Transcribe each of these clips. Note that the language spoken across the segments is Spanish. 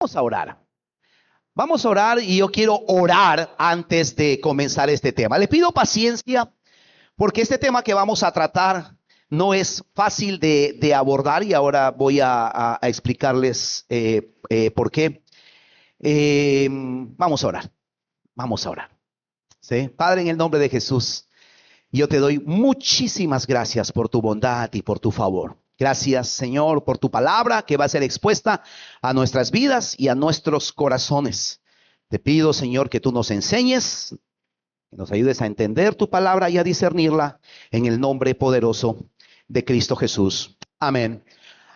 Vamos a orar. Vamos a orar y yo quiero orar antes de comenzar este tema. Le pido paciencia porque este tema que vamos a tratar no es fácil de abordar y ahora voy a explicarles por qué. Vamos a orar. Vamos a orar. ¿Sí? Padre, en el nombre de Jesús, yo te doy muchísimas gracias por tu bondad y por tu favor. Gracias, Señor, por tu palabra que va a ser expuesta a nuestras vidas y a nuestros corazones. Te pido, Señor, que tú nos enseñes, que nos ayudes a entender tu palabra y a discernirla en el nombre poderoso de Cristo Jesús. Amén.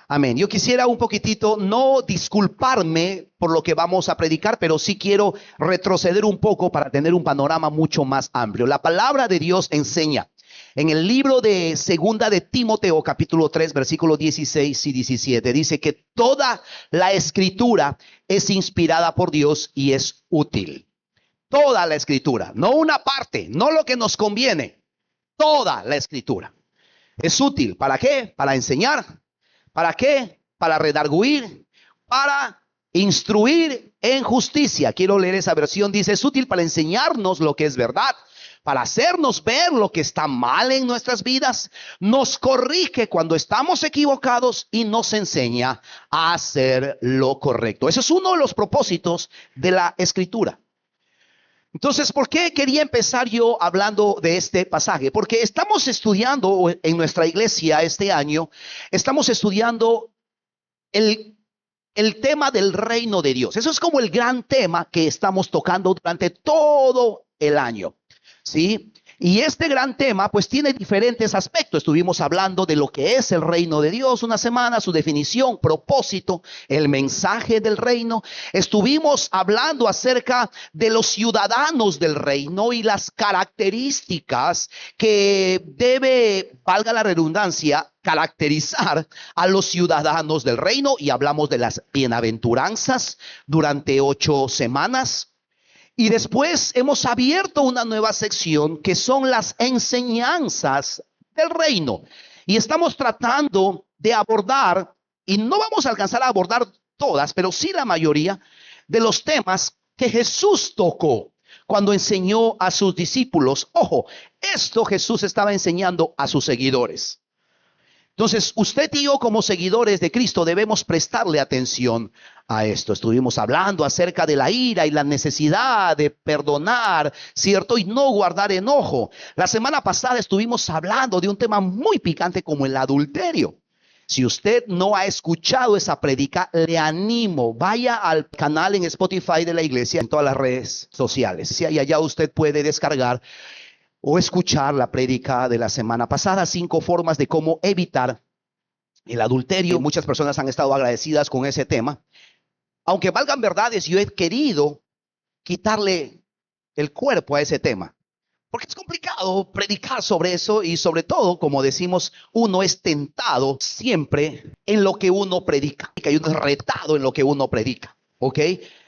Amén. Yo quisiera un poquitito no disculparme por lo que vamos a predicar, pero sí quiero retroceder un poco para tener un panorama mucho más amplio. La palabra de Dios enseña en el libro de Segunda de Timoteo, capítulo 3, versículos 16 y 17. Dice que toda la escritura es inspirada por Dios y es útil. Toda la escritura, no una parte, no lo que nos conviene. Toda la escritura es útil. ¿Para qué? Para enseñar. ¿Para qué? Para redarguir, para instruir en justicia. Quiero leer esa versión. Dice, es útil para enseñarnos lo que es verdad, para hacernos ver lo que está mal en nuestras vidas, nos corrige cuando estamos equivocados y nos enseña a hacer lo correcto. Ese es uno de los propósitos de la Escritura. Entonces, ¿por qué quería empezar yo hablando de este pasaje? Porque estamos estudiando en nuestra iglesia este año, estamos estudiando el tema del reino de Dios. Eso es como el gran tema que estamos tocando durante todo el año, ¿sí? Y este gran tema pues tiene diferentes aspectos. Estuvimos hablando de lo que es el reino de Dios una semana, su definición, propósito, el mensaje del reino. Estuvimos hablando acerca de los ciudadanos del reino y las características que debe, valga la redundancia, caracterizar a los ciudadanos del reino. Y hablamos de las bienaventuranzas durante 8 semanas. Y después hemos abierto una nueva sección que son las enseñanzas del reino. Y estamos tratando de abordar, y no vamos a alcanzar a abordar todas, pero sí la mayoría de los temas que Jesús tocó cuando enseñó a sus discípulos. Ojo, esto Jesús estaba enseñando a sus seguidores. Entonces, usted y yo como seguidores de Cristo debemos prestarle atención a esto. Estuvimos hablando acerca de la ira y la necesidad de perdonar, ¿cierto? Y no guardar enojo. La semana pasada estuvimos hablando de un tema muy picante como el adulterio. Si usted no ha escuchado esa prédica, le animo, vaya al canal en Spotify de la iglesia, en todas las redes sociales. Y allá usted puede descargar o escuchar la prédica de la semana pasada, 5 formas de cómo evitar el adulterio. Muchas personas han estado agradecidas con ese tema. Aunque valgan verdades, yo he querido quitarle el cuerpo a ese tema, porque es complicado predicar sobre eso y sobre todo, como decimos, uno es tentado siempre en lo que uno predica. Y uno es retado en lo que uno predica, ¿ok?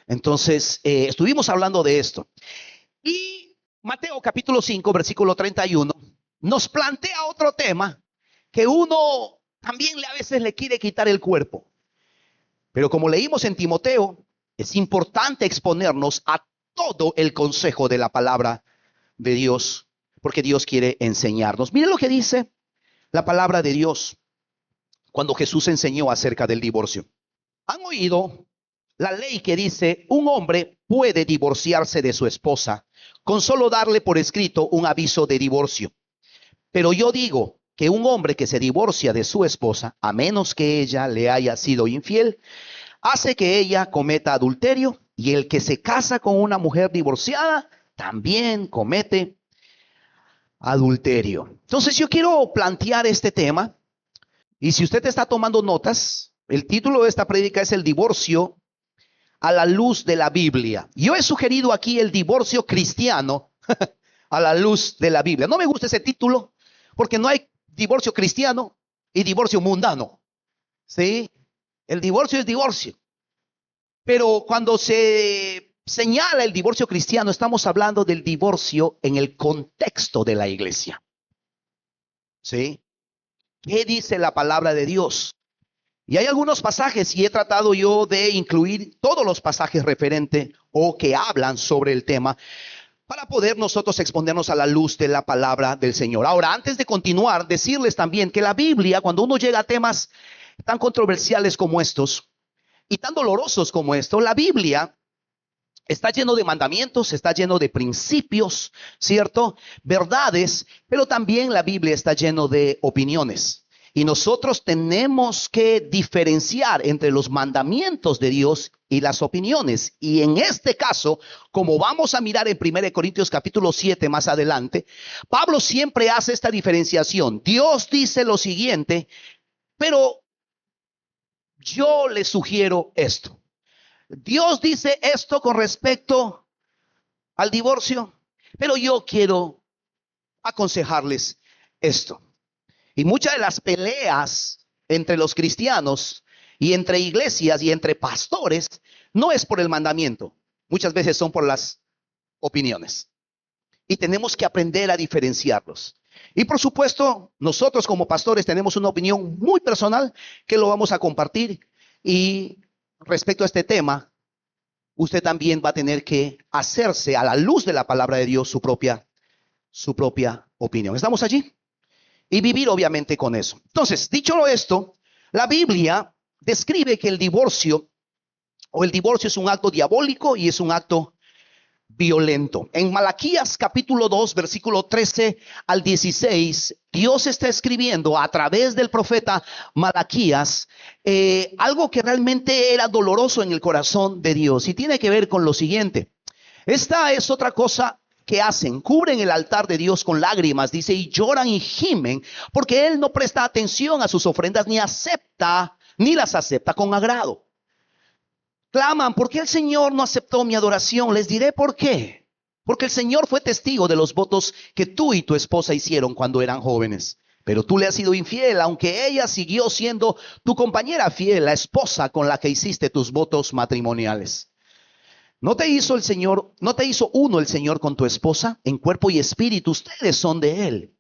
Entonces, estuvimos hablando de esto. Y Mateo capítulo 5, versículo 31, nos plantea otro tema que uno también a veces le quiere quitar el cuerpo. Pero como leímos en Timoteo, es importante exponernos a todo el consejo de la palabra de Dios, porque Dios quiere enseñarnos. Miren lo que dice la palabra de Dios cuando Jesús enseñó acerca del divorcio. ¿Han oído la ley que dice un hombre puede divorciarse de su esposa con solo darle por escrito un aviso de divorcio? Pero yo digo que un hombre que se divorcia de su esposa, a menos que ella le haya sido infiel, hace que ella cometa adulterio, y el que se casa con una mujer divorciada también comete adulterio. Entonces yo quiero plantear este tema, y si usted está tomando notas, el título de esta prédica es el divorcio a la luz de la Biblia. Yo he sugerido aquí el divorcio cristiano a la luz de la Biblia. No me gusta ese título porque no hay divorcio cristiano y divorcio mundano, ¿sí? El divorcio es divorcio. Pero cuando se señala el divorcio cristiano, estamos hablando del divorcio en el contexto de la iglesia, ¿sí? ¿Qué dice la palabra de Dios? Y hay algunos pasajes y he tratado yo de incluir todos los pasajes referentes o que hablan sobre el tema para poder nosotros exponernos a la luz de la palabra del Señor. Ahora, antes de continuar, decirles también que la Biblia, cuando uno llega a temas tan controversiales como estos y tan dolorosos como esto, la Biblia está lleno de mandamientos, está lleno de principios, ¿cierto? Verdades, pero también la Biblia está lleno de opiniones. Y nosotros tenemos que diferenciar entre los mandamientos de Dios y las opiniones. Y en este caso, como vamos a mirar en 1 Corintios capítulo 7 más adelante, Pablo siempre hace esta diferenciación. Dios dice lo siguiente, pero yo le sugiero esto. Dios dice esto con respecto al divorcio, pero yo quiero aconsejarles esto. Y muchas de las peleas entre los cristianos y entre iglesias y entre pastores no es por el mandamiento, muchas veces son por las opiniones. Y tenemos que aprender a diferenciarlos. Y por supuesto, nosotros como pastores tenemos una opinión muy personal que lo vamos a compartir. Y respecto a este tema, usted también va a tener que hacerse a la luz de la palabra de Dios su propia opinión. ¿Estamos allí? Y vivir obviamente con eso. Entonces, dicho esto, la Biblia describe que el divorcio es un acto diabólico y es un acto violento. En Malaquías capítulo 2, versículo 13 al 16, Dios está escribiendo a través del profeta Malaquías algo que realmente era doloroso en el corazón de Dios y tiene que ver con lo siguiente. Esta es otra cosa que hacen, cubren el altar de Dios con lágrimas, dice, y lloran y gimen, porque Él no presta atención a sus ofrendas, ni las acepta con agrado. Claman, ¿por qué el Señor no aceptó mi adoración? Les diré por qué. Porque el Señor fue testigo de los votos que tú y tu esposa hicieron cuando eran jóvenes. Pero tú le has sido infiel, aunque ella siguió siendo tu compañera fiel, la esposa con la que hiciste tus votos matrimoniales. ¿No te hizo uno el Señor con tu esposa? En cuerpo y espíritu ustedes son de Él.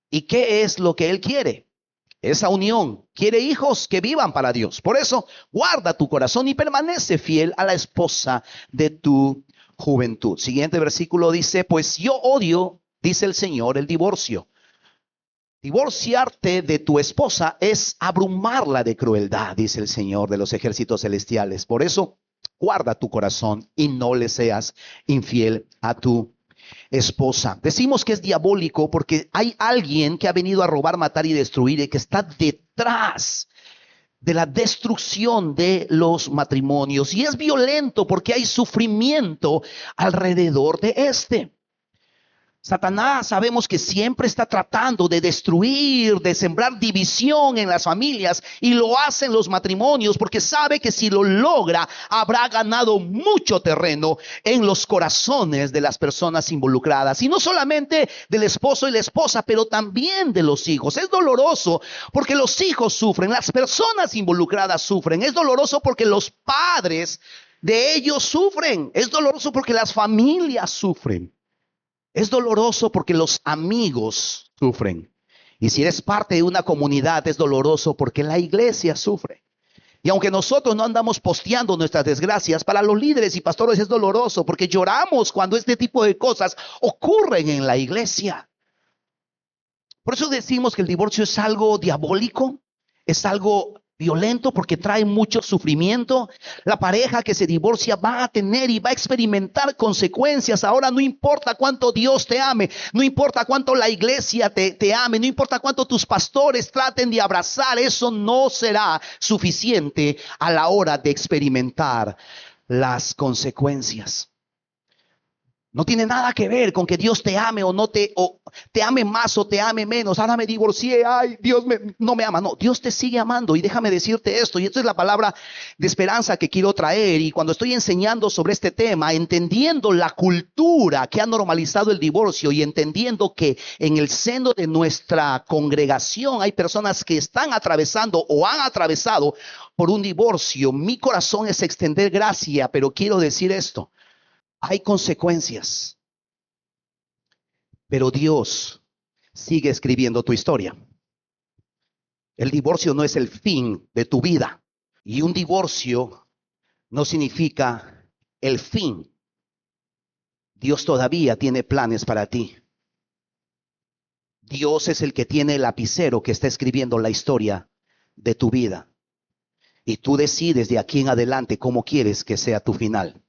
¿Y qué es lo que Él quiere? Esa unión. Quiere hijos que vivan para Dios. Por eso, guarda tu corazón y permanece fiel a la esposa de tu juventud. Siguiente versículo dice, pues yo odio, dice el Señor, el divorcio. Divorciarte de tu esposa es abrumarla de crueldad, dice el Señor de los ejércitos celestiales. Por eso, guarda tu corazón y no le seas infiel a tu esposa. Decimos que es diabólico porque hay alguien que ha venido a robar, matar y destruir y que está detrás de la destrucción de los matrimonios. Y es violento porque hay sufrimiento alrededor de este. Satanás sabemos que siempre está tratando de destruir, de sembrar división en las familias y lo hace en los matrimonios porque sabe que si lo logra habrá ganado mucho terreno en los corazones de las personas involucradas y no solamente del esposo y la esposa, pero también de los hijos. Es doloroso porque los hijos sufren, las personas involucradas sufren, es doloroso porque los padres de ellos sufren, es doloroso porque las familias sufren. Es doloroso porque los amigos sufren. Y si eres parte de una comunidad, es doloroso porque la iglesia sufre. Y aunque nosotros no andamos posteando nuestras desgracias, para los líderes y pastores es doloroso porque lloramos cuando este tipo de cosas ocurren en la iglesia. Por eso decimos que el divorcio es algo diabólico, es algo violento porque trae mucho sufrimiento. La pareja que se divorcia va a tener y va a experimentar consecuencias. Ahora no importa cuánto Dios te ame, no importa cuánto la iglesia te ame, no importa cuánto tus pastores traten de abrazar, eso no será suficiente a la hora de experimentar las consecuencias. No tiene nada que ver con que Dios te ame o te ame más o te ame menos. Ahora me divorcié, ay, Dios no me ama. No, Dios te sigue amando y déjame decirte esto. Y esto es la palabra de esperanza que quiero traer. Y cuando estoy enseñando sobre este tema, entendiendo la cultura que ha normalizado el divorcio y entendiendo que en el seno de nuestra congregación hay personas que están atravesando o han atravesado por un divorcio, mi corazón es extender gracia, pero quiero decir esto. Hay consecuencias, pero Dios sigue escribiendo tu historia. El divorcio no es el fin de tu vida. Y un divorcio no significa el fin. Dios todavía tiene planes para ti. Dios es el que tiene el lapicero que está escribiendo la historia de tu vida. Y tú decides de aquí en adelante cómo quieres que sea tu final.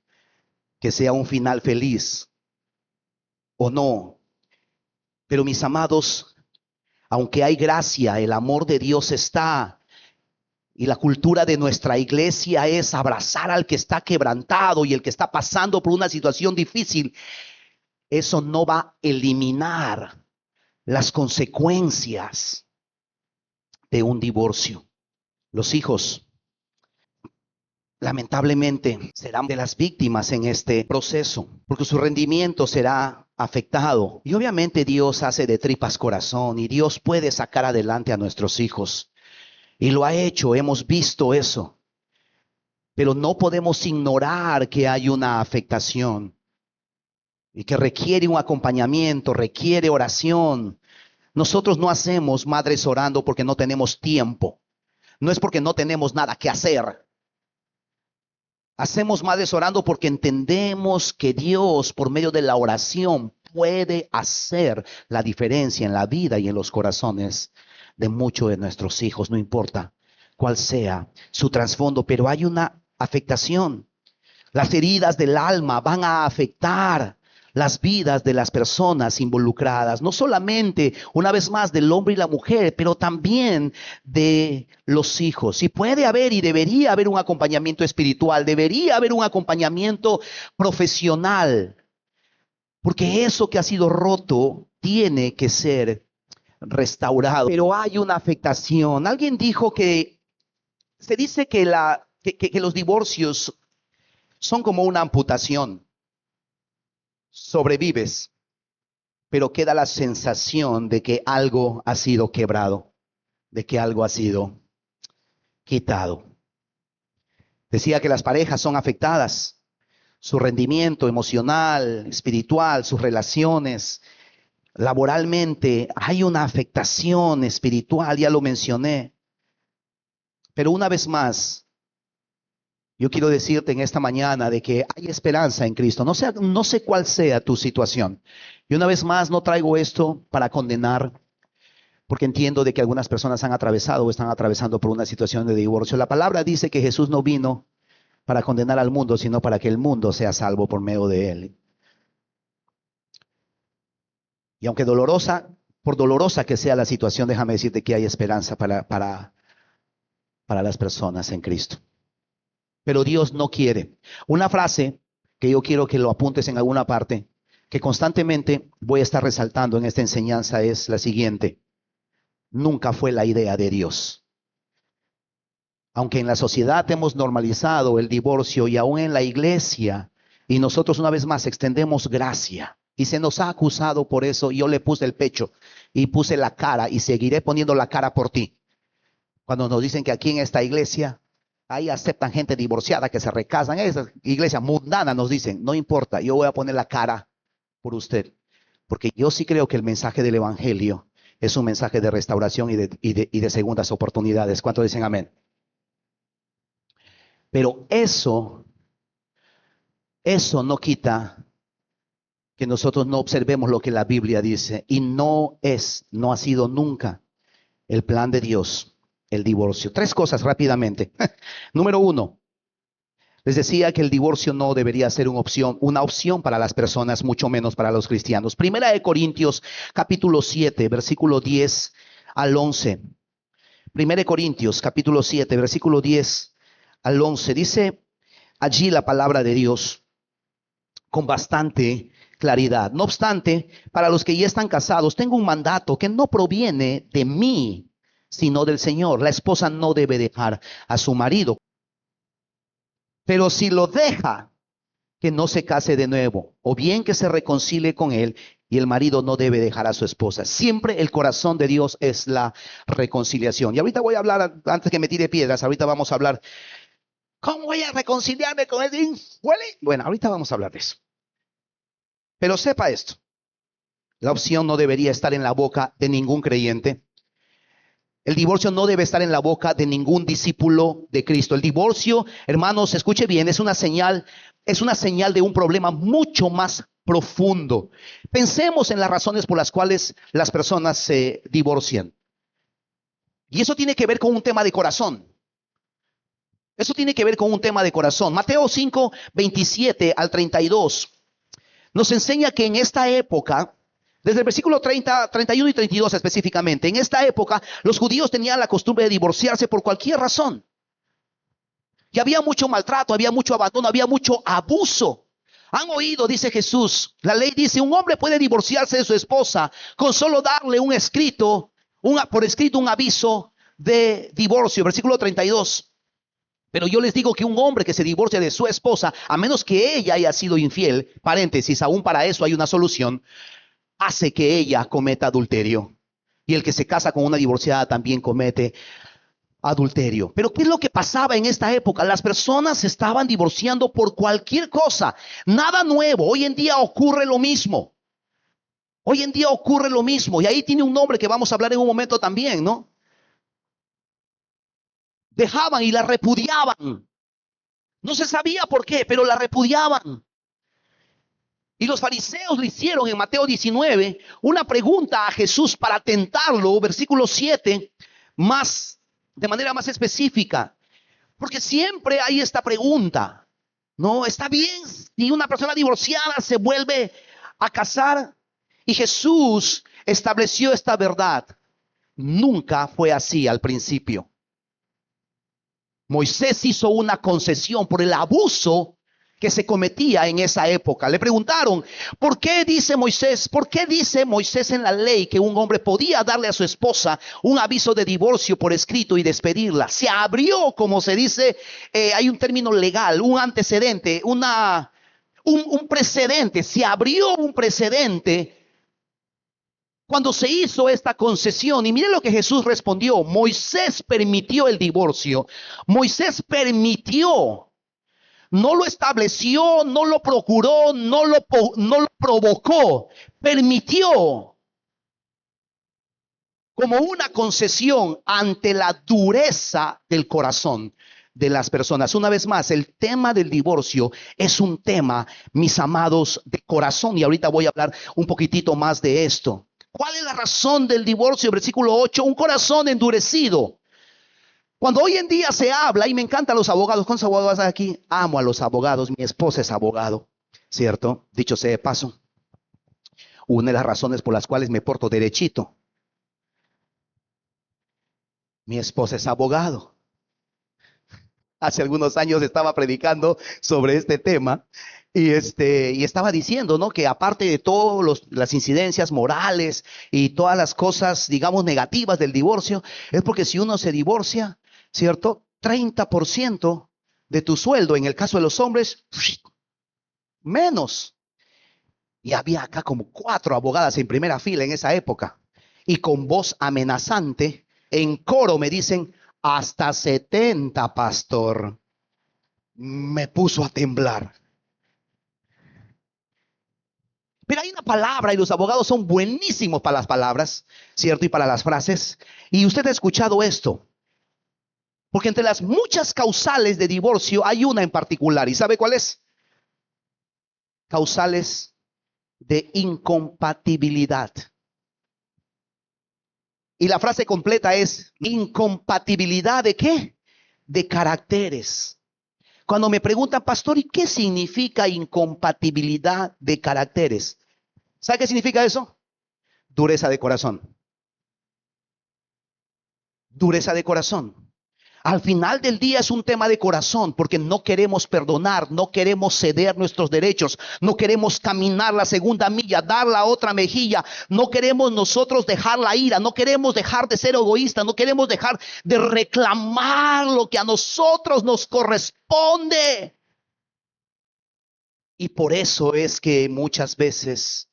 Que sea un final feliz o no. Pero mis amados, aunque hay gracia, el amor de Dios está. Y la cultura de nuestra iglesia es abrazar al que está quebrantado y el que está pasando por una situación difícil. Eso no va a eliminar las consecuencias de un divorcio. Los hijos, lamentablemente, serán de las víctimas en este proceso, porque su rendimiento será afectado. Y obviamente Dios hace de tripas corazón y Dios puede sacar adelante a nuestros hijos. Y lo ha hecho, hemos visto eso. Pero no podemos ignorar que hay una afectación y que requiere un acompañamiento, requiere oración. Nosotros no hacemos madres orando porque no tenemos tiempo. No es porque no tenemos nada que hacer. Hacemos madres orando porque entendemos que Dios, por medio de la oración, puede hacer la diferencia en la vida y en los corazones de muchos de nuestros hijos, no importa cuál sea su trasfondo, pero hay una afectación. Las heridas del alma van a afectar las vidas de las personas involucradas, no solamente, una vez más, del hombre y la mujer, pero también de los hijos. Y puede haber y debería haber un acompañamiento espiritual, debería haber un acompañamiento profesional, porque eso que ha sido roto tiene que ser restaurado. Pero hay una afectación. Alguien dijo que se dice que, que los divorcios son como una amputación. Sobrevives, pero queda la sensación de que algo ha sido quebrado, de que algo ha sido quitado. Decía que las parejas son afectadas, su rendimiento emocional, espiritual, sus relaciones, laboralmente, hay una afectación espiritual, ya lo mencioné. Pero una vez más, yo quiero decirte en esta mañana de que hay esperanza en Cristo. No sé cuál sea tu situación. Y una vez más, no traigo esto para condenar, porque entiendo de que algunas personas han atravesado o están atravesando por una situación de divorcio. La palabra dice que Jesús no vino para condenar al mundo, sino para que el mundo sea salvo por medio de él. Y aunque dolorosa, por dolorosa que sea la situación, déjame decirte que hay esperanza para las personas en Cristo. Pero Dios no quiere. Una frase que yo quiero que lo apuntes en alguna parte, que constantemente voy a estar resaltando en esta enseñanza, es la siguiente: nunca fue la idea de Dios. Aunque en la sociedad hemos normalizado el divorcio y aún en la iglesia, y nosotros una vez más extendemos gracia y se nos ha acusado por eso, yo le puse el pecho y puse la cara y seguiré poniendo la cara por ti. Cuando nos dicen que aquí en esta iglesia ahí aceptan gente divorciada que se recasan, esa iglesia mundana, nos dicen, no importa, yo voy a poner la cara por usted, porque yo sí creo que el mensaje del evangelio es un mensaje de restauración y de segundas oportunidades. ¿Cuántos dicen amén? Pero eso no quita que nosotros no observemos lo que la Biblia dice, y no ha sido nunca el plan de Dios el divorcio. Tres cosas rápidamente. Número uno, les decía que el divorcio no debería ser una opción para las personas, mucho menos para los cristianos. Primera de Corintios, capítulo 7, versículo 10 al 11. Primera de Corintios, capítulo 7, versículo 10 al 11. Dice allí la palabra de Dios con bastante claridad. No obstante, para los que ya están casados, tengo un mandato que no proviene de mí, sino del Señor. La esposa no debe dejar a su marido. Pero si lo deja, que no se case de nuevo, o bien que se reconcilie con él, y el marido no debe dejar a su esposa. Siempre el corazón de Dios es la reconciliación. Y ahorita voy a hablar, antes que me tire piedras, ahorita vamos a hablar, ¿cómo voy a reconciliarme con él? Bueno, ahorita vamos a hablar de eso. Pero sepa esto, la opción no debería estar en la boca de ningún creyente. El divorcio no debe estar en la boca de ningún discípulo de Cristo. El divorcio, hermanos, escuche bien, es una señal de un problema mucho más profundo. Pensemos en las razones por las cuales las personas se divorcian. Y eso tiene que ver con un tema de corazón. Eso tiene que ver con un tema de corazón. Mateo 5, 27 al 32 nos enseña que en esta época, desde el versículo 30, 31 y 32 específicamente, en esta época los judíos tenían la costumbre de divorciarse por cualquier razón. Y había mucho maltrato, había mucho abandono, había mucho abuso. Han oído, dice Jesús, la ley dice, un hombre puede divorciarse de su esposa con solo darle por escrito un aviso de divorcio. Versículo 32. Pero yo les digo que un hombre que se divorcia de su esposa, a menos que ella haya sido infiel, paréntesis, aún para eso hay una solución, hace que ella cometa adulterio. Y el que se casa con una divorciada también comete adulterio. Pero ¿qué es lo que pasaba en esta época? Las personas se estaban divorciando por cualquier cosa. Nada nuevo. Hoy en día ocurre lo mismo. Hoy en día ocurre lo mismo. Y ahí tiene un nombre que vamos a hablar en un momento también, ¿no? Dejaban y la repudiaban. No se sabía por qué, pero la repudiaban. Y los fariseos le hicieron en Mateo 19 una pregunta a Jesús para tentarlo, versículo 7, de manera más específica. Porque siempre hay esta pregunta, ¿no? ¿Está bien si una persona divorciada se vuelve a casar? Y Jesús estableció esta verdad. Nunca fue así al principio. Moisés hizo una concesión por el abuso que se cometía en esa época. Le preguntaron, ¿por qué dice Moisés en la ley que un hombre podía darle a su esposa un aviso de divorcio por escrito y despedirla? Se abrió, como se dice, hay un término legal, un antecedente, un precedente. Se abrió un precedente cuando se hizo esta concesión. Y miren lo que Jesús respondió. Moisés permitió el divorcio. Moisés permitió. No lo estableció, no lo procuró, no lo provocó. Permitió como una concesión ante la dureza del corazón de las personas. Una vez más, el tema del divorcio es un tema, mis amados, de corazón. Y ahorita voy a hablar un poquitito más de esto. ¿Cuál es la razón del divorcio? Versículo 8, un corazón endurecido. Cuando hoy en día se habla, y me encantan los abogados, ¿cuántos abogados hay aquí? Amo a los abogados, mi esposa es abogado, ¿cierto? Dicho sea de paso, una de las razones por las cuales me porto derechito. Mi esposa es abogado. Hace algunos años estaba predicando sobre este tema y estaba diciendo, ¿no? Que aparte de todas las incidencias morales y todas las cosas, digamos, negativas del divorcio, es porque si uno se divorcia, ¿cierto? 30% de tu sueldo, en el caso de los hombres, menos. Y había acá como 4 abogadas en primera fila en esa época. Y con voz amenazante, en coro me dicen, hasta 70, pastor. Me puso a temblar. Pero hay una palabra y los abogados son buenísimos para las palabras, ¿cierto? Y para las frases. Y usted ha escuchado esto. Porque entre las muchas causales de divorcio hay una en particular. ¿Y sabe cuál es? Causales de incompatibilidad. Y la frase completa es incompatibilidad ¿de qué? De caracteres. Cuando me preguntan, pastor, ¿y qué significa incompatibilidad de caracteres? ¿Sabe qué significa eso? Dureza de corazón. Dureza de corazón. Al final del día es un tema de corazón, porque no queremos perdonar, no queremos ceder nuestros derechos, no queremos caminar la segunda milla, dar la otra mejilla, no queremos nosotros dejar la ira, no queremos dejar de ser egoístas, no queremos dejar de reclamar lo que a nosotros nos corresponde. Y por eso es que muchas veces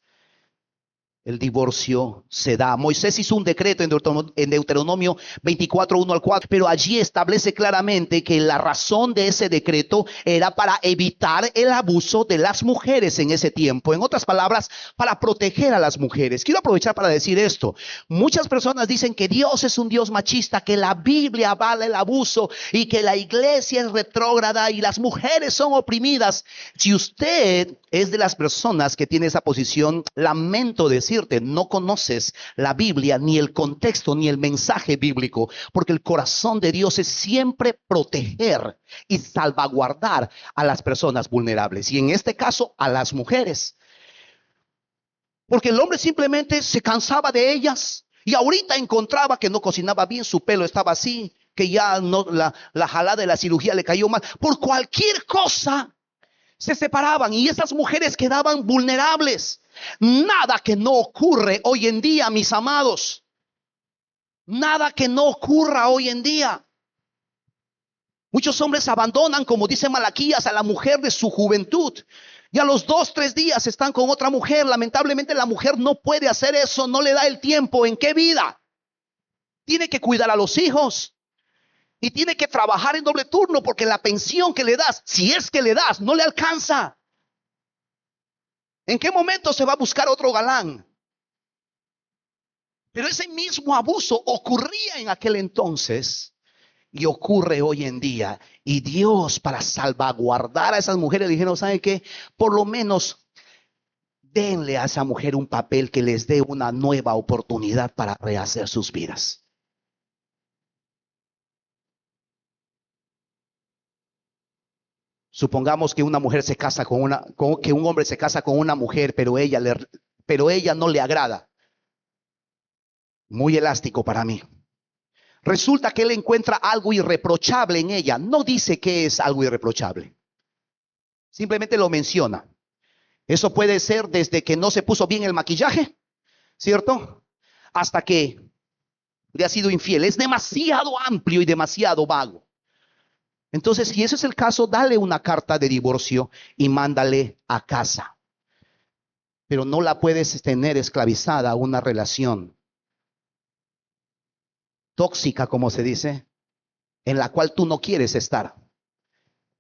el divorcio se da. Moisés hizo un decreto en Deuteronomio 24, 1 al 4, pero allí establece claramente que la razón de ese decreto era para evitar el abuso de las mujeres en ese tiempo. En otras palabras, para proteger a las mujeres. Quiero aprovechar para decir esto. Muchas personas dicen que Dios es un Dios machista, que la Biblia avala el abuso y que la iglesia es retrógrada y las mujeres son oprimidas. Si usted es de las personas que tiene esa posición, lamento decirte, no conoces la Biblia, ni el contexto, ni el mensaje bíblico, porque el corazón de Dios es siempre proteger y salvaguardar a las personas vulnerables, y en este caso a las mujeres, porque el hombre simplemente se cansaba de ellas y ahorita encontraba que no cocinaba bien, su pelo estaba así, que ya no, la jalada de la cirugía le cayó mal, por cualquier cosa se separaban y esas mujeres quedaban vulnerables. Nada que no ocurre hoy en día, mis amados. Nada que no ocurra hoy en día. Muchos hombres abandonan, como dice Malaquías, a la mujer de su juventud. Y a los 2, 3 días están con otra mujer. Lamentablemente la mujer no puede hacer eso, no le da el tiempo. ¿En qué vida? Tiene que cuidar a los hijos. Y tiene que trabajar en doble turno porque la pensión que le das, si es que le das, no le alcanza. ¿En qué momento se va a buscar otro galán? Pero ese mismo abuso ocurría en aquel entonces y ocurre hoy en día. Y Dios, para salvaguardar a esas mujeres, dijeron, ¿saben qué? Por lo menos denle a esa mujer un papel que les dé una nueva oportunidad para rehacer sus vidas. Supongamos que una mujer se casa que un hombre se casa con una mujer, pero ella no le agrada. Muy elástico para mí. Resulta que él encuentra algo irreprochable en ella. No dice que es algo irreprochable. Simplemente lo menciona. Eso puede ser desde que no se puso bien el maquillaje, ¿cierto? Hasta que le ha sido infiel. Es demasiado amplio y demasiado vago. Entonces, si ese es el caso, dale una carta de divorcio y mándale a casa. Pero no la puedes tener esclavizada a una relación tóxica, como se dice, en la cual tú no quieres estar.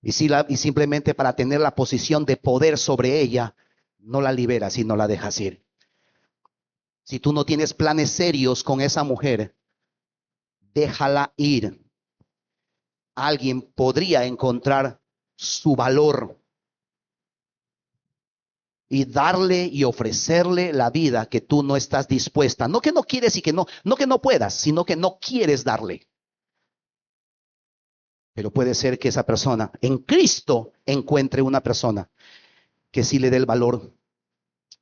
Y simplemente para tener la posición de poder sobre ella, no la liberas y no la dejas ir. Si tú no tienes planes serios con esa mujer, déjala ir. Alguien podría encontrar su valor y darle y ofrecerle la vida que tú no estás dispuesta. No que no quieres y que no que no puedas, sino que no quieres darle. Pero puede ser que esa persona en Cristo encuentre una persona que sí le dé el valor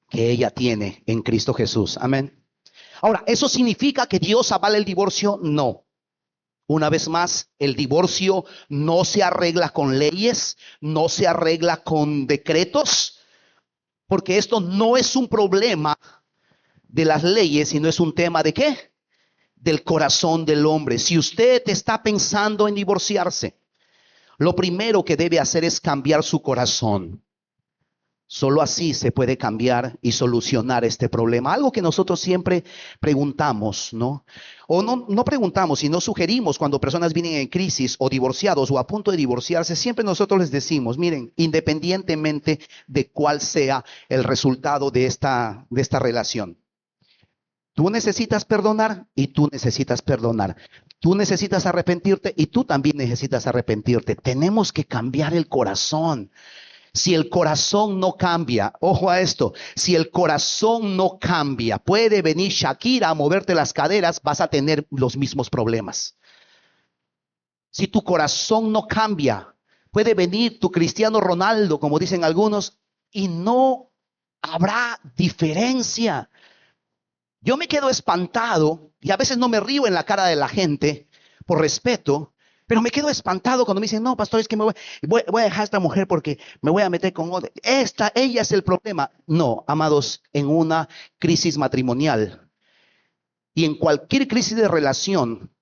que ella tiene en Cristo Jesús. Amén. Ahora, ¿eso significa que Dios avala el divorcio? No. Una vez más, el divorcio no se arregla con leyes, no se arregla con decretos, porque esto no es un problema de las leyes, sino es un tema de ¿qué? Del corazón del hombre. Si usted está pensando en divorciarse, lo primero que debe hacer es cambiar su corazón. Solo así se puede cambiar y solucionar este problema. Algo que nosotros siempre preguntamos, ¿no? O no preguntamos, sino sugerimos cuando personas vienen en crisis o divorciados o a punto de divorciarse. Siempre nosotros les decimos, miren, independientemente de cuál sea el resultado de esta relación, tú necesitas perdonar y tú necesitas perdonar. Tú necesitas arrepentirte y tú también necesitas arrepentirte. Tenemos que cambiar el corazón. Si el corazón no cambia, ojo a esto, si el corazón no cambia, puede venir Shakira a moverte las caderas, vas a tener los mismos problemas. Si tu corazón no cambia, puede venir tu Cristiano Ronaldo, como dicen algunos, y no habrá diferencia. Yo me quedo espantado y a veces no me río en la cara de la gente por respeto. Pero me quedo espantado cuando me dicen, no, pastor, es que voy a dejar a esta mujer porque me voy a meter con otra. Ella es el problema. No, amados, en una crisis matrimonial y en cualquier crisis de relación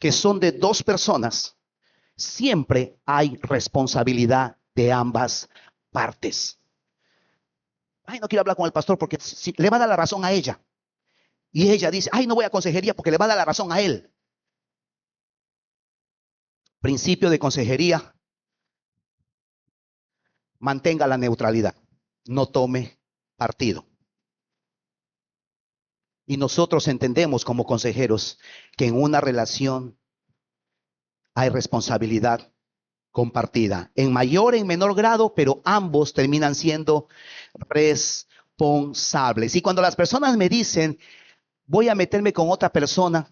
que son de dos personas, siempre hay responsabilidad de ambas partes. ay, no quiero hablar con el pastor porque le va a dar la razón a ella. Y ella dice, ay, no voy a consejería porque le va a dar la razón a él. Principio de consejería: mantenga la neutralidad, no tome partido. Y nosotros entendemos como consejeros que en una relación hay responsabilidad compartida, en mayor o en menor grado, pero ambos terminan siendo responsables. Y cuando las personas me dicen, voy a meterme con otra persona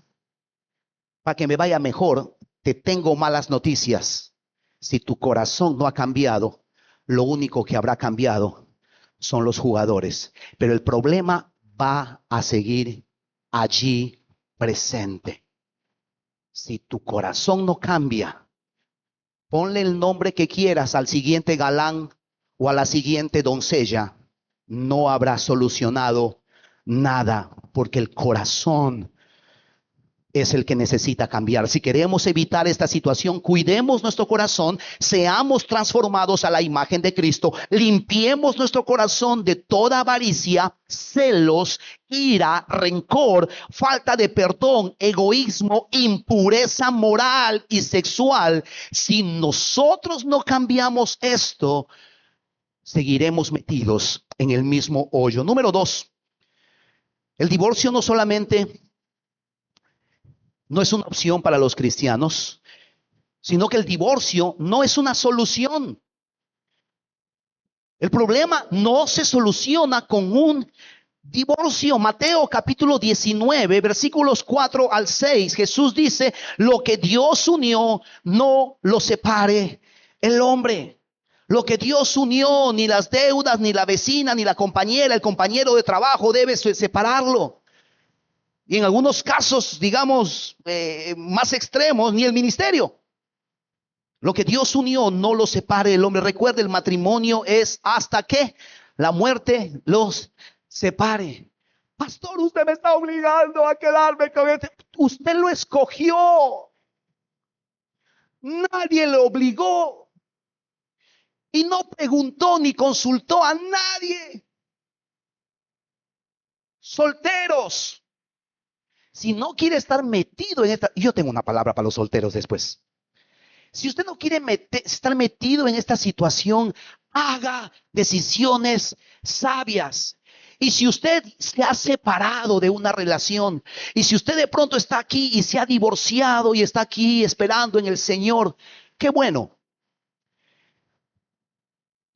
para que me vaya mejor, te tengo malas noticias. Si tu corazón no ha cambiado, lo único que habrá cambiado son los jugadores. Pero el problema va a seguir allí presente. Si tu corazón no cambia, ponle el nombre que quieras al siguiente galán o a la siguiente doncella, no habrá solucionado nada, porque el corazón es el que necesita cambiar. Si queremos evitar esta situación, cuidemos nuestro corazón, seamos transformados a la imagen de Cristo, limpiemos nuestro corazón de toda avaricia, celos, ira, rencor, falta de perdón, egoísmo, impureza moral y sexual. Si nosotros no cambiamos esto, seguiremos metidos en el mismo hoyo. Número 2, el divorcio no solamente no es una opción para los cristianos, sino que el divorcio no es una solución. El problema no se soluciona con un divorcio. Mateo capítulo 19, versículos 4 al 6, Jesús dice, lo que Dios unió, no lo separe el hombre. Lo que Dios unió, ni las deudas, ni la vecina, ni la compañera, el compañero de trabajo debe separarlo. Y en algunos casos, digamos, más extremos, ni el ministerio. Lo que Dios unió, no lo separe el hombre. Recuerde, el matrimonio es hasta que la muerte los separe. Pastor, usted me está obligando a quedarme con este. Usted lo escogió. Nadie le obligó. Y no preguntó ni consultó a nadie. Solteros, si no quiere estar metido en esta, yo tengo una palabra para los solteros después. Si usted no quiere estar metido en esta situación, haga decisiones sabias. Y si usted se ha separado de una relación, y si usted de pronto está aquí y se ha divorciado y está aquí esperando en el Señor, qué bueno.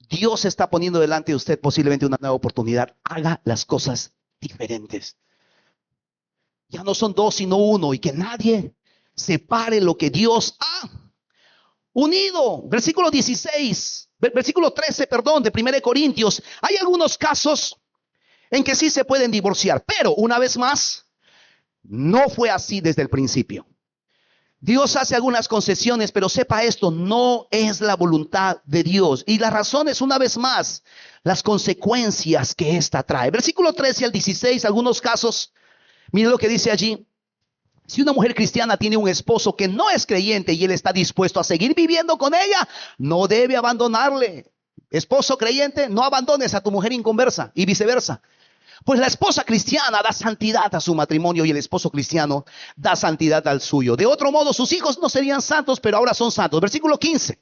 Dios está poniendo delante de usted posiblemente una nueva oportunidad. Haga las cosas diferentes. Ya no son dos, sino uno, y que nadie separe lo que Dios ha unido. Versículo 16, versículo 13, perdón, de 1 Corintios. Hay algunos casos en que sí se pueden divorciar, pero una vez más, no fue así desde el principio. Dios hace algunas concesiones, pero sepa esto, no es la voluntad de Dios. Y la razón es, una vez más, las consecuencias que esta trae. Versículo 13 al 16, algunos casos. Mire lo que dice allí. Si una mujer cristiana tiene un esposo que no es creyente y él está dispuesto a seguir viviendo con ella, no debe abandonarle. Esposo creyente, no abandones a tu mujer inconversa y viceversa. Pues la esposa cristiana da santidad a su matrimonio y el esposo cristiano da santidad al suyo. De otro modo, sus hijos no serían santos, pero ahora son santos. Versículo 15.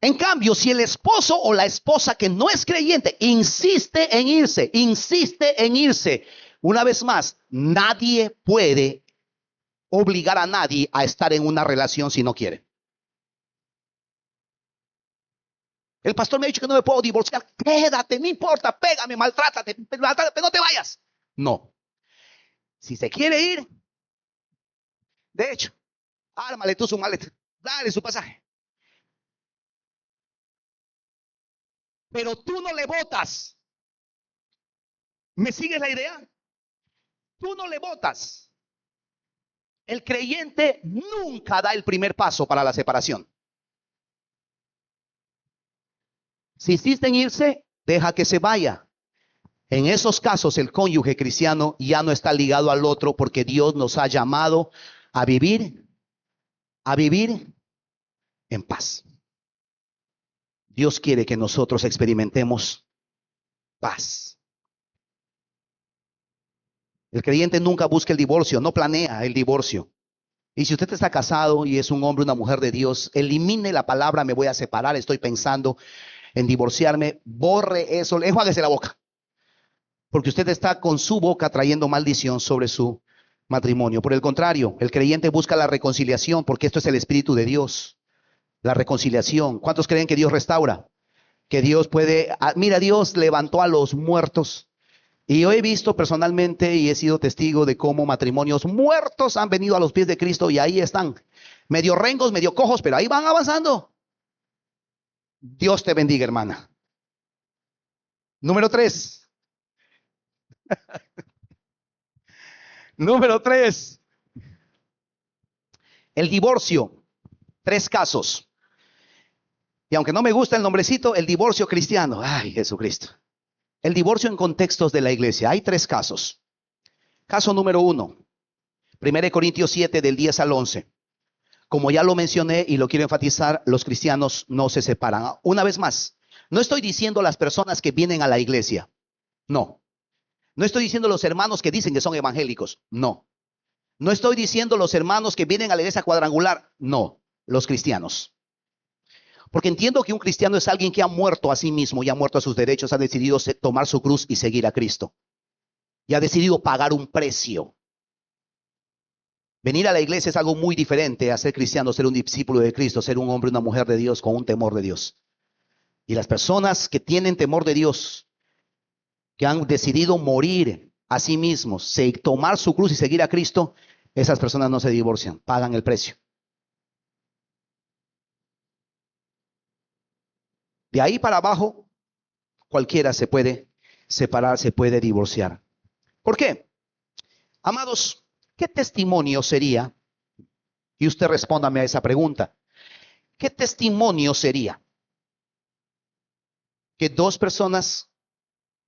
En cambio, si el esposo o la esposa que no es creyente insiste en irse, una vez más, nadie puede obligar a nadie a estar en una relación si no quiere. El pastor me ha dicho que no me puedo divorciar. Quédate, no importa, pégame, maltrátate, pero no te vayas. No. Si se quiere ir, de hecho, ármale tú su maleta, dale su pasaje. Pero tú no le votas. ¿Me sigues la idea? Tú no le votas. El creyente nunca da el primer paso para la separación. Si insiste en irse, deja que se vaya. En esos casos, el cónyuge cristiano ya no está ligado al otro, porque Dios nos ha llamado a vivir en paz. Dios quiere que nosotros experimentemos paz. El creyente nunca busca el divorcio, no planea el divorcio. Y si usted está casado y es un hombre, una mujer de Dios, elimine la palabra me voy a separar, estoy pensando en divorciarme, borre eso, enjuáguese la boca. Porque usted está con su boca trayendo maldición sobre su matrimonio. Por el contrario, el creyente busca la reconciliación porque esto es el Espíritu de Dios. La reconciliación. ¿Cuántos creen que Dios restaura? Que Dios puede, mira, Dios levantó a los muertos. Y yo he visto personalmente y he sido testigo de cómo matrimonios muertos han venido a los pies de Cristo y ahí están, medio rengos, medio cojos, pero ahí van avanzando. Dios te bendiga, hermana. Número 3. Número 3. El divorcio. 3 casos. Y aunque no me gusta el nombrecito, el divorcio cristiano. Ay, Jesucristo. El divorcio en contextos de la iglesia. Hay 3 casos. Caso número 1. 1 Corintios 7 del 10 al 11. Como ya lo mencioné y lo quiero enfatizar, los cristianos no se separan. Una vez más, no estoy diciendo las personas que vienen a la iglesia. No. No estoy diciendo los hermanos que dicen que son evangélicos. No. No estoy diciendo los hermanos que vienen a la iglesia cuadrangular. No. Los cristianos. Porque entiendo que un cristiano es alguien que ha muerto a sí mismo y ha muerto a sus derechos, ha decidido tomar su cruz y seguir a Cristo. Y ha decidido pagar un precio. Venir a la iglesia es algo muy diferente a ser cristiano, ser un discípulo de Cristo, ser un hombre, una mujer de Dios con un temor de Dios. Y las personas que tienen temor de Dios, que han decidido morir a sí mismos, tomar su cruz y seguir a Cristo, esas personas no se divorcian, pagan el precio. De ahí para abajo, cualquiera se puede separar, se puede divorciar. ¿Por qué? Amados, ¿qué testimonio sería? Y usted respóndame a esa pregunta. ¿Qué testimonio sería que 2 personas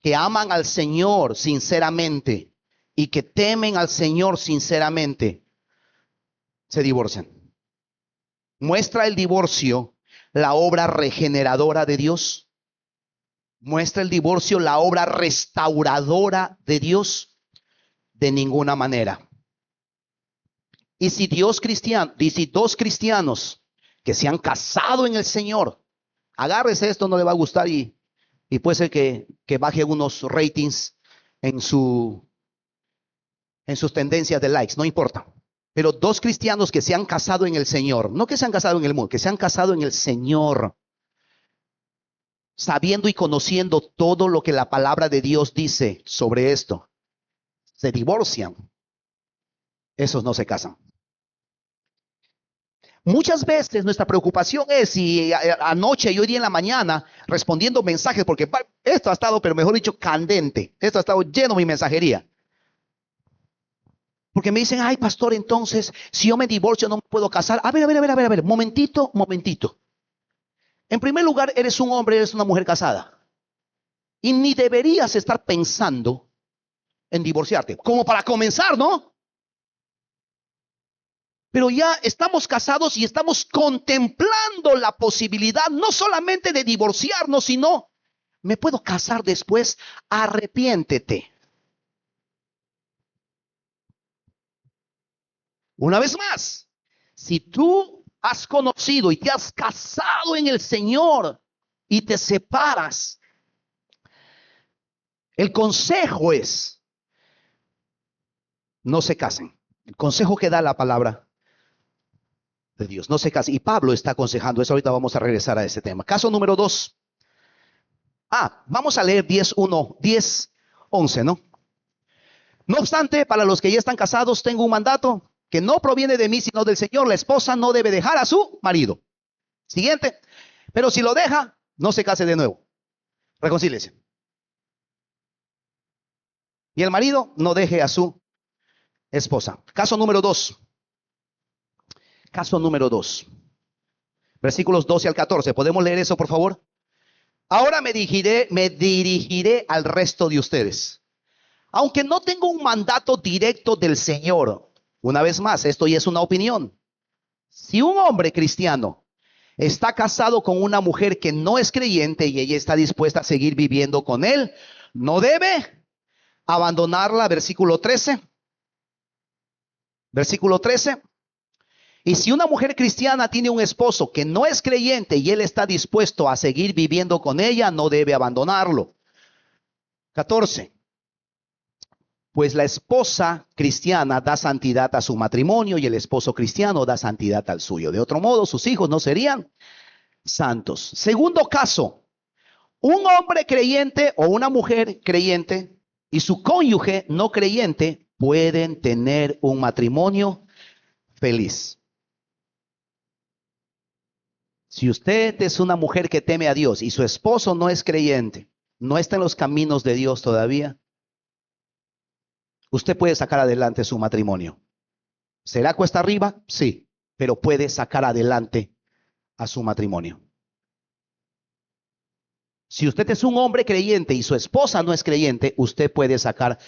que aman al Señor sinceramente y que temen al Señor sinceramente se divorcian? ¿Muestra el divorcio la obra regeneradora de Dios? ¿Muestra el divorcio la obra restauradora de Dios? De ninguna manera. Y si 2 cristianos que se han casado en el Señor, agárrese, esto no le va a gustar y puede ser que baje unos ratings en sus tendencias de likes, no importa. Pero 2 cristianos que se han casado en el Señor, no que se han casado en el mundo, que se han casado en el Señor, sabiendo y conociendo todo lo que la palabra de Dios dice sobre esto, se divorcian. Esos no se casan. Muchas veces nuestra preocupación es, y anoche y hoy día en la mañana, respondiendo mensajes, porque esto ha estado, pero mejor dicho, candente. Esto ha estado lleno de mi mensajería. Porque me dicen, ay, pastor, entonces, si yo me divorcio no me puedo casar. A ver, momentito. En primer lugar, eres un hombre, eres una mujer casada. Y ni deberías estar pensando en divorciarte. Como para comenzar, ¿no? Pero ya estamos casados y estamos contemplando la posibilidad no solamente de divorciarnos, sino, ¿me puedo casar después? Arrepiéntete. Una vez más, si tú has conocido y te has casado en el Señor y te separas, el consejo es, no se casen. El consejo que da la palabra de Dios, no se casen. Y Pablo está aconsejando eso. Ahorita vamos a regresar a ese tema. Caso número 2. Vamos a leer 10:11, ¿no? No obstante, para los que ya están casados, tengo un mandato que no proviene de mí, sino del Señor. La esposa no debe dejar a su marido. Siguiente. Pero si lo deja, no se case de nuevo. Reconcíliese. Y el marido no deje a su esposa. Caso número 2. Caso número 2. Versículos 12 al 14. ¿Podemos leer eso, por favor? Ahora me dirigiré al resto de ustedes. Aunque no tengo un mandato directo del Señor. Una vez más, esto ya es una opinión. Si un hombre cristiano está casado con una mujer que no es creyente y ella está dispuesta a seguir viviendo con él, no debe abandonarla, versículo 13. Versículo 13. Y si una mujer cristiana tiene un esposo que no es creyente y él está dispuesto a seguir viviendo con ella, no debe abandonarlo. 14. Pues la esposa cristiana da santidad a su matrimonio y el esposo cristiano da santidad al suyo. De otro modo, sus hijos no serían santos. Segundo caso, un hombre creyente o una mujer creyente y su cónyuge no creyente pueden tener un matrimonio feliz. Si usted es una mujer que teme a Dios y su esposo no es creyente, no está en los caminos de Dios todavía, usted puede sacar adelante su matrimonio. ¿Será cuesta arriba? Sí, pero puede sacar adelante a su matrimonio. Si usted es un hombre creyente y su esposa no es creyente, usted puede sacar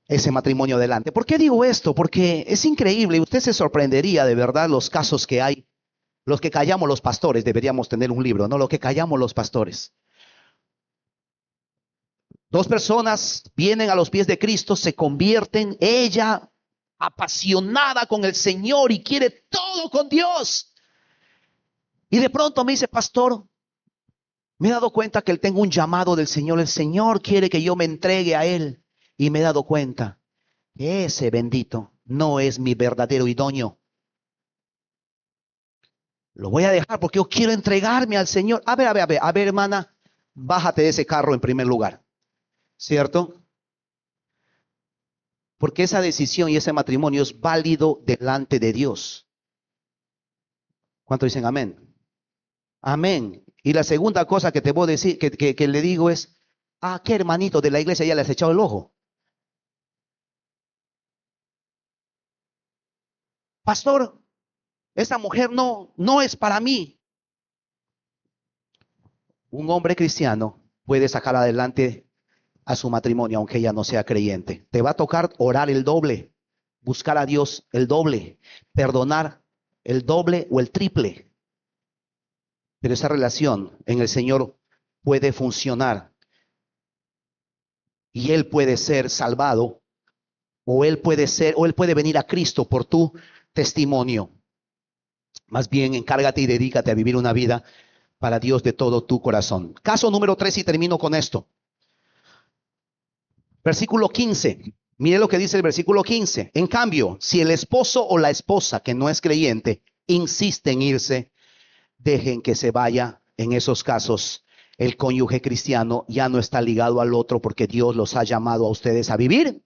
ese matrimonio adelante. ¿Por qué digo esto? Porque es increíble. Usted se sorprendería de verdad los casos que hay. Los que callamos los pastores, deberíamos tener un libro, ¿no? Lo que callamos los pastores. Dos personas vienen a los pies de Cristo, se convierten, ella apasionada con el Señor y quiere todo con Dios. Y de pronto me dice, pastor, me he dado cuenta que él tengo un llamado del Señor. El Señor quiere que yo me entregue a Él. Y me he dado cuenta que ese bendito no es mi verdadero idóneo. Lo voy a dejar porque yo quiero entregarme al Señor. A ver, hermana, bájate de ese carro en primer lugar. ¿Cierto? Porque esa decisión y ese matrimonio es válido delante de Dios. ¿Cuánto dicen amén? Amén. Y la segunda cosa que te voy a decir, que le digo es, ¿qué hermanito de la iglesia ya le has echado el ojo? Pastor, esa mujer no es para mí. Un hombre cristiano puede sacar adelante a su matrimonio, aunque ella no sea creyente. Te va a tocar orar el doble, buscar a Dios el doble, perdonar el doble o el triple. Pero esa relación en el Señor puede funcionar y Él puede ser salvado o Él puede venir a Cristo por tu testimonio. Más bien, encárgate y dedícate a vivir una vida para Dios de todo tu corazón. Caso número 3 y termino con esto. Versículo 15. Mire lo que dice el versículo 15. En cambio, si el esposo o la esposa que no es creyente insiste en irse, dejen que se vaya. En esos casos, el cónyuge cristiano ya no está ligado al otro porque Dios los ha llamado a ustedes a vivir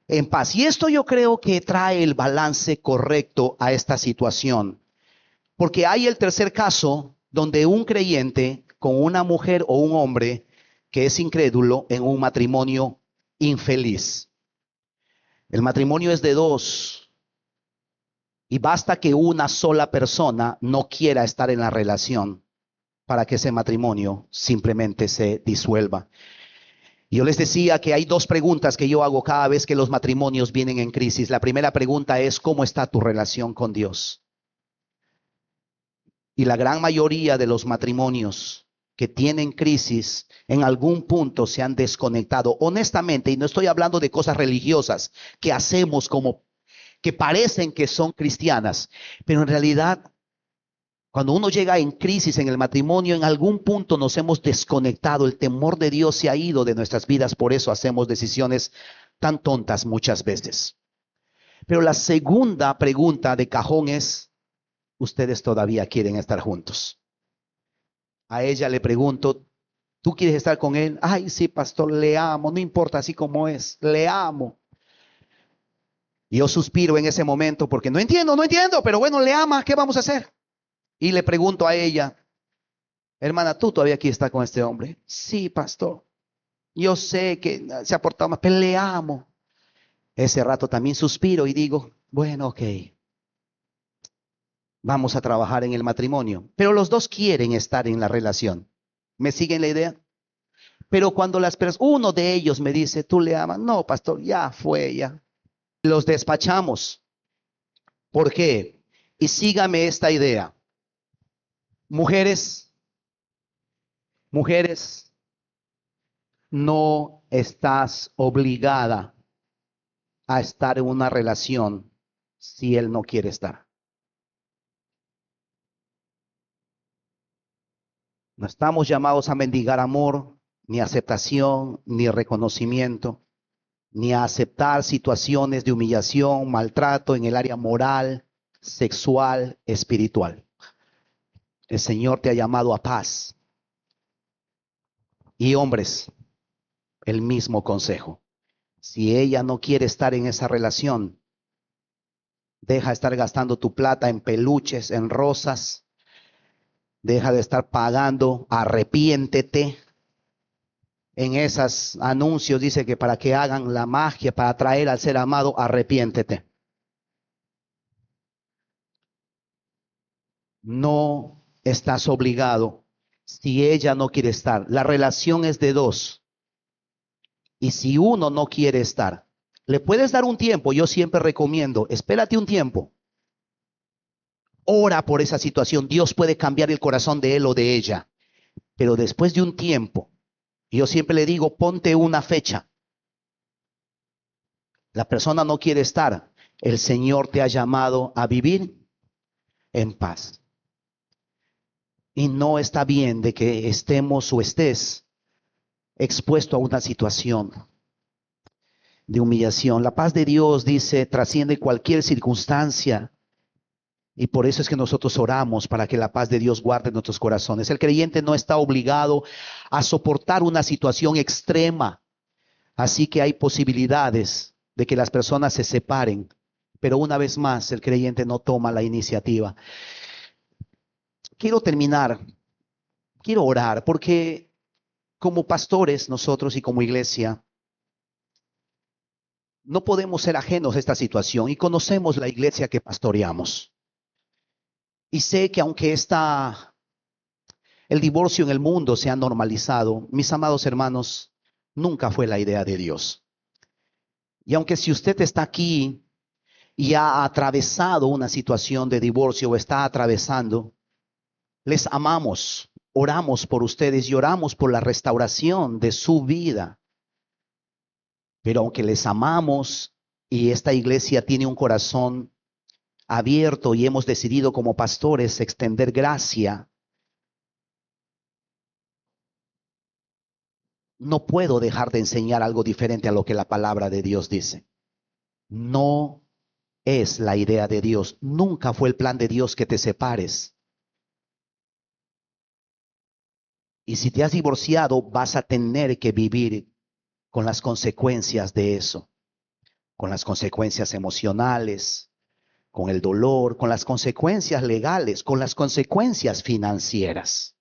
en paz. Y esto yo creo que trae el balance correcto a esta situación. Porque hay el tercer caso donde un creyente con una mujer o un hombre que es incrédulo en un matrimonio infeliz. El matrimonio es de dos y basta que una sola persona no quiera estar en la relación para que ese matrimonio simplemente se disuelva. Yo les decía que hay dos preguntas que yo hago cada vez que los matrimonios vienen en crisis. La primera pregunta es, ¿cómo está tu relación con Dios? Y la gran mayoría de los matrimonios que tienen crisis en algún punto se han desconectado. Honestamente, y no estoy hablando de cosas religiosas que hacemos como que parecen que son cristianas, pero en realidad cuando uno llega en crisis en el matrimonio, en algún punto nos hemos desconectado. El temor de Dios se ha ido de nuestras vidas, por eso hacemos decisiones tan tontas muchas veces. Pero la segunda pregunta de cajón es, ¿ustedes todavía quieren estar juntos? A ella le pregunto, ¿tú quieres estar con él? Ay, sí, pastor, le amo, no importa así como es, le amo. Y yo suspiro en ese momento porque no entiendo, pero bueno, le ama, ¿qué vamos a hacer? Y le pregunto a ella, hermana, ¿tú todavía quieres estar con este hombre? Sí, pastor. Yo sé que se ha portado mal, pero le amo. Ese rato también suspiro y digo, bueno, ok, vamos a trabajar en el matrimonio. Pero los dos quieren estar en la relación. ¿Me siguen la idea? Pero cuando uno de ellos me dice, ¿tú le amas? No, pastor, ya fue, ya. Los despachamos. ¿Por qué? Y sígame esta idea. Mujeres, mujeres, No estás obligada a estar en una relación si él no quiere estar. No estamos llamados a mendigar amor, ni aceptación, ni reconocimiento, ni a aceptar situaciones de humillación, maltrato en el área moral, sexual, espiritual. El Señor te ha llamado a paz. Y hombres, el mismo consejo. Si ella no quiere estar en esa relación, deja de estar gastando tu plata en peluches, en rosas. Deja de estar pagando, arrepiéntete. En esos anuncios dice que para que hagan la magia, para atraer al ser amado, arrepiéntete. No estás obligado si ella no quiere estar. La relación es de dos. Y si uno no quiere estar, le puedes dar un tiempo. Yo siempre recomiendo, espérate un tiempo. Ora por esa situación. Dios puede cambiar el corazón de él o de ella. Pero después de un tiempo, yo siempre le digo, ponte una fecha. La persona no quiere estar. El Señor te ha llamado a vivir en paz. Y no está bien de que estemos o estés expuesto a una situación de humillación. La paz de Dios, dice, trasciende cualquier circunstancia. Y por eso es que nosotros oramos para que la paz de Dios guarde nuestros corazones. El creyente no está obligado a soportar una situación extrema. Así que hay posibilidades de que las personas se separen. Pero una vez más, el creyente no toma la iniciativa. Quiero terminar, quiero orar, porque como pastores nosotros y como iglesia, no podemos ser ajenos a esta situación y conocemos la iglesia que pastoreamos. Y sé que aunque el divorcio en el mundo se ha normalizado, mis amados hermanos, nunca fue la idea de Dios. Y aunque si usted está aquí y ha atravesado una situación de divorcio o está atravesando, les amamos, oramos por ustedes y oramos por la restauración de su vida. Pero aunque les amamos y esta iglesia tiene un corazón abierto y hemos decidido como pastores extender gracia, no puedo dejar de enseñar algo diferente a lo que la palabra de Dios dice. No es la idea de Dios, nunca fue el plan de Dios que te separes. Y si te has divorciado, vas a tener que vivir con las consecuencias de eso, con las consecuencias emocionales, con el dolor, con las consecuencias legales, con las consecuencias financieras.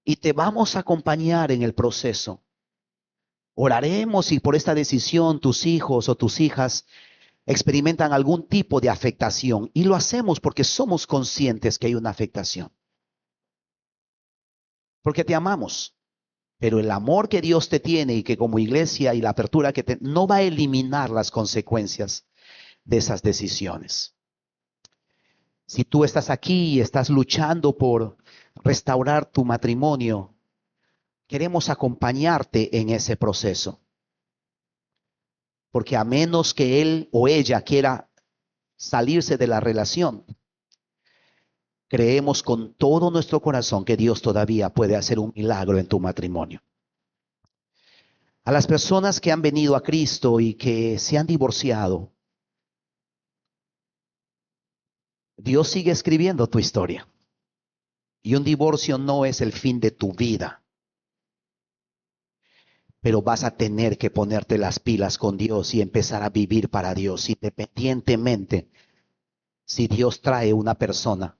Y te vamos a acompañar en el proceso. Oraremos si por esta decisión tus hijos o tus hijas experimentan algún tipo de afectación. Y lo hacemos porque somos conscientes que hay una afectación. Porque te amamos. Pero el amor que Dios te tiene y que como iglesia y la apertura que te no va a eliminar las consecuencias de esas decisiones. Si tú estás aquí y estás luchando por restaurar tu matrimonio, queremos acompañarte en ese proceso. Porque a menos que él o ella quiera salirse de la relación, creemos con todo nuestro corazón que Dios todavía puede hacer un milagro en tu matrimonio. A las personas que han venido a Cristo y que se han divorciado, Dios sigue escribiendo tu historia. Y un divorcio no es el fin de tu vida. Pero vas a tener que ponerte las pilas con Dios y empezar a vivir para Dios, independientemente si Dios trae una persona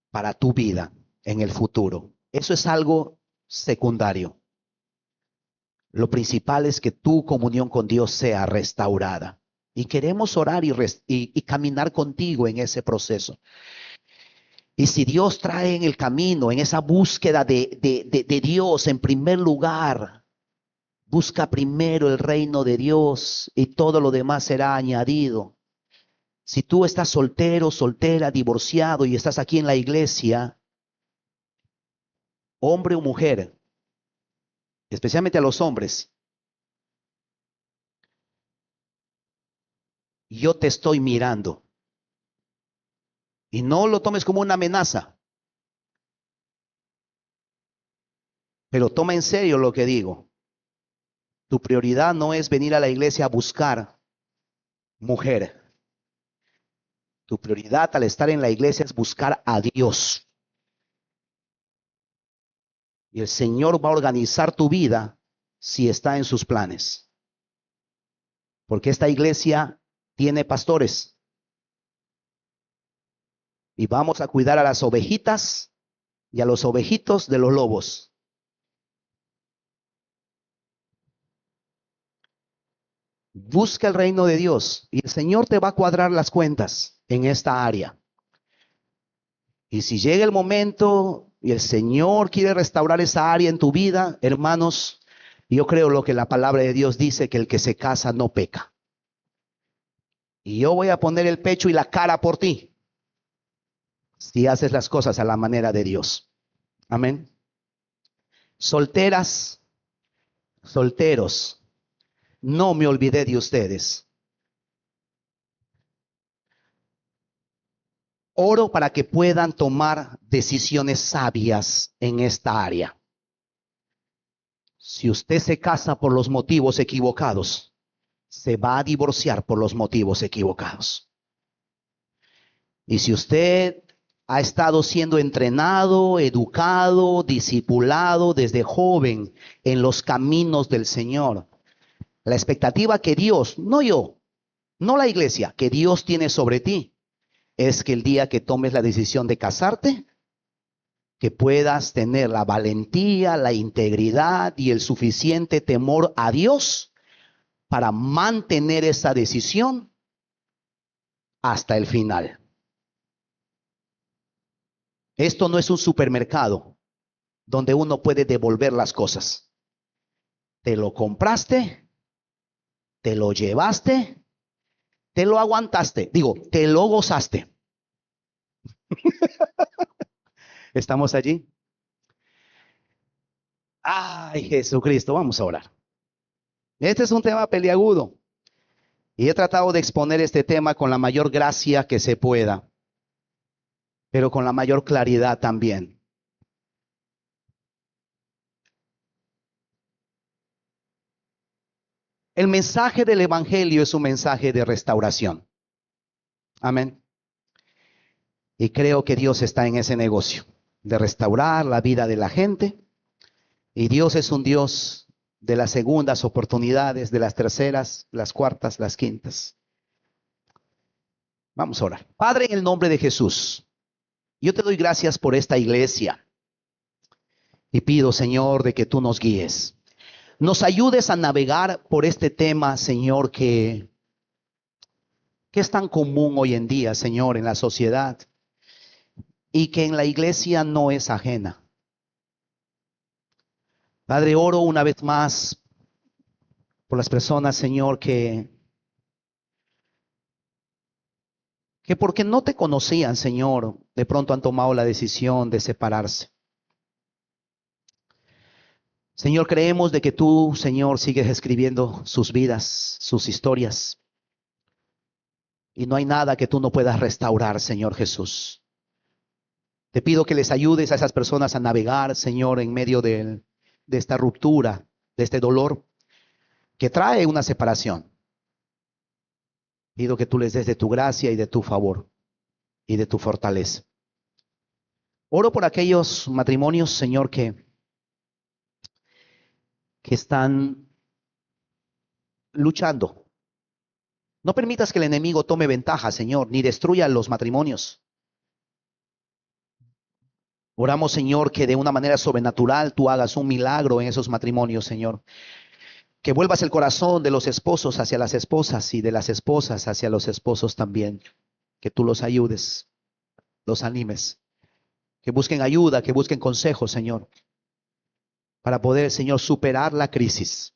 para tu vida en el futuro. Eso es algo secundario. Lo principal es que tu comunión con Dios sea restaurada. Y queremos orar y caminar contigo en ese proceso. Y si Dios trae en el camino, en esa búsqueda de Dios en primer lugar, busca primero el reino de Dios y todo lo demás será añadido. Si tú estás soltero, soltera, divorciado y estás aquí en la iglesia, hombre o mujer, especialmente a los hombres. Yo te estoy mirando. Y no lo tomes como una amenaza, pero toma en serio lo que digo. Tu prioridad no es venir a la iglesia a buscar mujer. Tu prioridad al estar en la iglesia es buscar a Dios. Y el Señor va a organizar tu vida si está en sus planes. Porque esta iglesia tiene pastores. Y vamos a cuidar a las ovejitas y a los ovejitos de los lobos. Busca el reino de Dios y el Señor te va a cuadrar las cuentas en esta área. Y si llega el momento y el Señor quiere restaurar esa área en tu vida, hermanos, yo creo lo que la palabra de Dios dice, que el que se casa no peca. Y yo voy a poner el pecho y la cara por ti, si haces las cosas a la manera de Dios. Amén. Solteras, solteros, no me olvidé de ustedes. Oro para que puedan tomar decisiones sabias en esta área. Si usted se casa por los motivos equivocados, se va a divorciar por los motivos equivocados. Y si usted ha estado siendo entrenado, educado, discipulado desde joven en los caminos del Señor, la expectativa que Dios, no yo, no la iglesia, que Dios tiene sobre ti, es que el día que tomes la decisión de casarte, que puedas tener la valentía, la integridad y el suficiente temor a Dios para mantener esa decisión hasta el final. Esto no es un supermercado donde uno puede devolver las cosas. Te lo compraste, te lo llevaste, te lo aguantaste, digo, te lo gozaste. ¿Estamos allí? Ay, Jesucristo, vamos a orar. Este es un tema peliagudo y he tratado de exponer este tema con la mayor gracia que se pueda, pero con la mayor claridad también. El mensaje del Evangelio es un mensaje de restauración. Amén. Y creo que Dios está en ese negocio de restaurar la vida de la gente. Y Dios es un Dios de las segundas oportunidades, de las terceras, las cuartas, las quintas. Vamos a orar. Padre, en el nombre de Jesús, yo te doy gracias por esta iglesia. Y pido, Señor, de que tú nos guíes. Nos ayudes a navegar por este tema, Señor, que es tan común hoy en día, Señor, en la sociedad. Y que en la iglesia no es ajena. Padre, oro una vez más por las personas, Señor, que porque no te conocían, Señor, de pronto han tomado la decisión de separarse. Señor, creemos de que tú, Señor, sigues escribiendo sus vidas, sus historias. Y no hay nada que tú no puedas restaurar, Señor Jesús. Te pido que les ayudes a esas personas a navegar, Señor, en medio de esta ruptura, de este dolor que trae una separación. Pido que tú les des de tu gracia y de tu favor y de tu fortaleza. Oro por aquellos matrimonios, Señor, que están luchando. No permitas que el enemigo tome ventaja, Señor, ni destruya los matrimonios. Oramos, Señor, que de una manera sobrenatural tú hagas un milagro en esos matrimonios, Señor. Que vuelvas el corazón de los esposos hacia las esposas y de las esposas hacia los esposos también. Que tú los ayudes, los animes. Que busquen ayuda, que busquen consejos, Señor. Para poder, Señor, superar la crisis.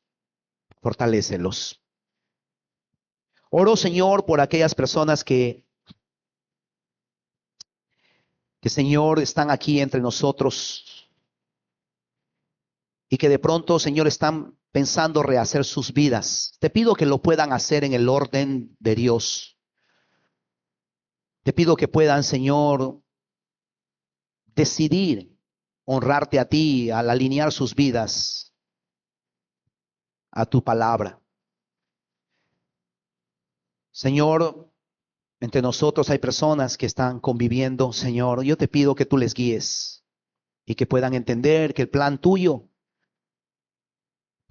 Fortalécelos. Oro, Señor, por aquellas personas que Señor, están aquí entre nosotros y que de pronto, Señor, están pensando rehacer sus vidas. Te pido que lo puedan hacer en el orden de Dios. Te pido que puedan, Señor, decidir honrarte a ti al alinear sus vidas a tu palabra. Señor, entre nosotros hay personas que están conviviendo, Señor. Yo te pido que tú les guíes y que puedan entender que el plan tuyo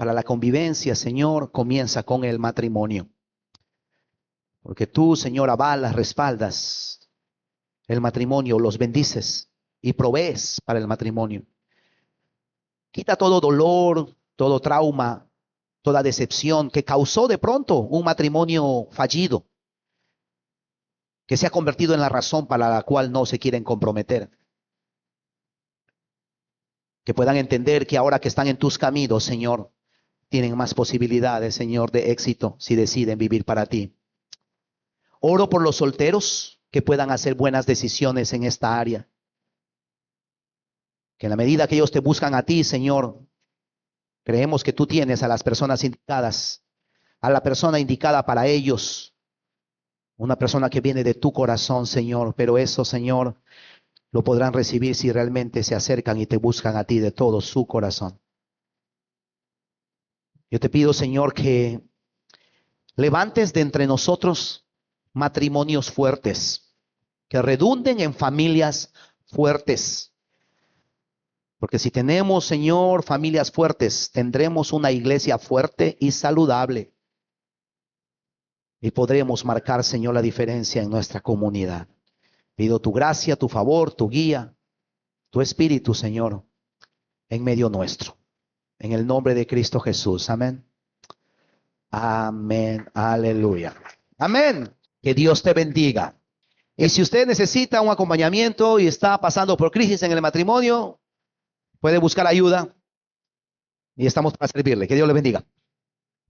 para la convivencia, Señor, comienza con el matrimonio. Porque tú, Señor, avalas, respaldas el matrimonio, los bendices y provees para el matrimonio. Quita todo dolor, todo trauma, toda decepción que causó de pronto un matrimonio fallido, que se ha convertido en la razón para la cual no se quieren comprometer. Que puedan entender que ahora que están en tus caminos, Señor, tienen más posibilidades, Señor, de éxito si deciden vivir para ti. Oro por los solteros que puedan hacer buenas decisiones en esta área. Que en la medida que ellos te buscan a ti, Señor, creemos que tú tienes a las personas indicadas, a la persona indicada para ellos. Una persona que viene de tu corazón, Señor, pero eso, Señor, lo podrán recibir si realmente se acercan y te buscan a ti de todo su corazón. Yo te pido, Señor, que levantes de entre nosotros matrimonios fuertes, que redunden en familias fuertes. Porque si tenemos, Señor, familias fuertes, tendremos una iglesia fuerte y saludable. Y podremos marcar, Señor, la diferencia en nuestra comunidad. Pido tu gracia, tu favor, tu guía, tu espíritu, Señor, en medio nuestro. En el nombre de Cristo Jesús. Amén. Amén. Aleluya. Amén. Que Dios te bendiga. Y si usted necesita un acompañamiento y está pasando por crisis en el matrimonio, puede buscar ayuda y estamos para servirle. Que Dios le bendiga.